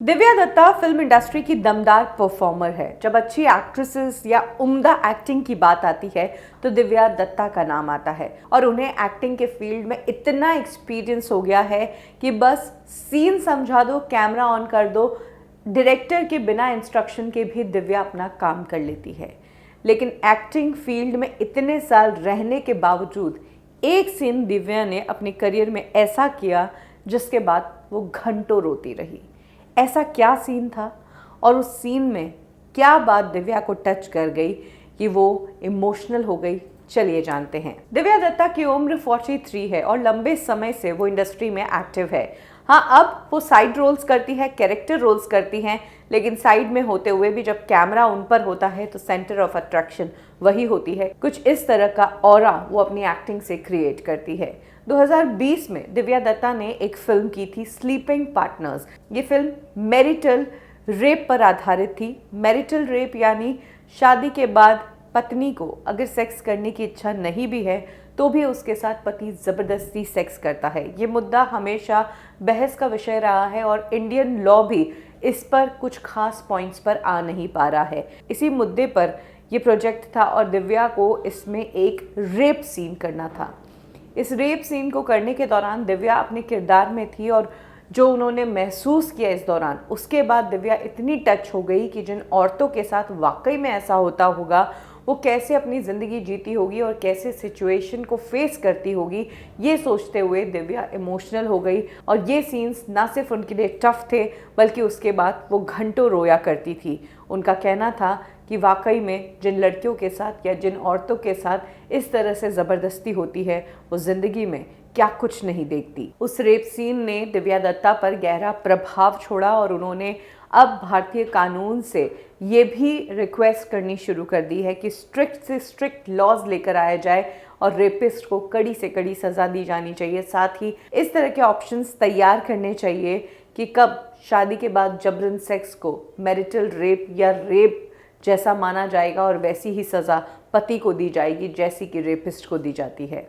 Divya Dutta film industry की दमदार performer है। जब अच्छी एक्ट्रेसेस या उम्दा एक्टिंग की बात आती है तो दिव्या दत्ता का नाम आता है और उन्हें एक्टिंग के फील्ड में इतना एक्सपीरियंस हो गया है कि बस सीन समझा दो, कैमरा ऑन कर दो, डायरेक्टर के बिना इंस्ट्रक्शन के भी दिव्या अपना काम कर लेती है। लेकिन एक्टिंग फील्ड में इतने साल रहने के बावजूद एक सीन दिव्या ने अपने करियर में ऐसा किया जिसके बाद वो घंटों रोती रही। ऐसा क्या सीन था और उस सीन में क्या बात दिव्या को टच कर गई कि वो इमोशनल हो गई, चलिए जानते हैं। दिव्या दत्ता की उम्र 43 है और लंबे समय से वो इंडस्ट्री में एक्टिव है। हाँ, अब वो साइड रोल्स करती है, कैरेक्टर रोल्स करती हैं, लेकिन साइड में होते हुए भी जब कैमरा उन पर होता है तो सेंटर ऑफ अट्रैक्शन वही होती है। कुछ इस तरह का ऑरा वो अपनी एक्टिंग से क्रिएट करती है। 2020 में दिव्या दत्ता ने एक फिल्म की थी, स्लीपिंग पार्टनर्स। ये फिल्म मैरिटल रेप पर आधारित थी। मैरिटल रेप यानी शादी के बाद पत्नी को अगर सेक्स करने की इच्छा नहीं भी है तो भी उसके साथ पति ज़बरदस्ती सेक्स करता है। ये मुद्दा हमेशा बहस का विषय रहा है और इंडियन लॉ भी इस पर कुछ खास पॉइंट्स पर आ नहीं पा रहा है। इसी मुद्दे पर ये प्रोजेक्ट था और दिव्या को इसमें एक रेप सीन करना था। इस रेप सीन को करने के दौरान दिव्या अपने किरदार में थी और जो उन्होंने महसूस किया इस दौरान, उसके बाद दिव्या इतनी टच हो गई कि जिन औरतों के साथ वाकई में ऐसा होता होगा वो कैसे अपनी ज़िंदगी जीती होगी और कैसे सिचुएशन को फेस करती होगी, ये सोचते हुए दिव्या इमोशनल हो गई। और ये सीन्स ना सिर्फ उनके लिए टफ थे बल्कि उसके बाद वो घंटों रोया करती थी। उनका कहना था कि वाकई में जिन लड़कियों के साथ या जिन औरतों के साथ इस तरह से ज़बरदस्ती होती है वो ज़िंदगी में क्या कुछ नहीं देखती। उस रेप सीन ने दिव्या दत्ता पर गहरा प्रभाव छोड़ा और उन्होंने अब भारतीय कानून से ये भी रिक्वेस्ट करनी शुरू कर दी है कि स्ट्रिक्ट से स्ट्रिक्ट लॉज लेकर आया जाए और रेपिस्ट को कड़ी से कड़ी सज़ा दी जानी चाहिए। साथ ही इस तरह के ऑप्शंस तैयार करने चाहिए कि कब शादी के बाद जबरन सेक्स को मैरिटल रेप या रेप जैसा माना जाएगा और वैसी ही सज़ा पति को दी जाएगी जैसी कि रेपिस्ट को दी जाती है।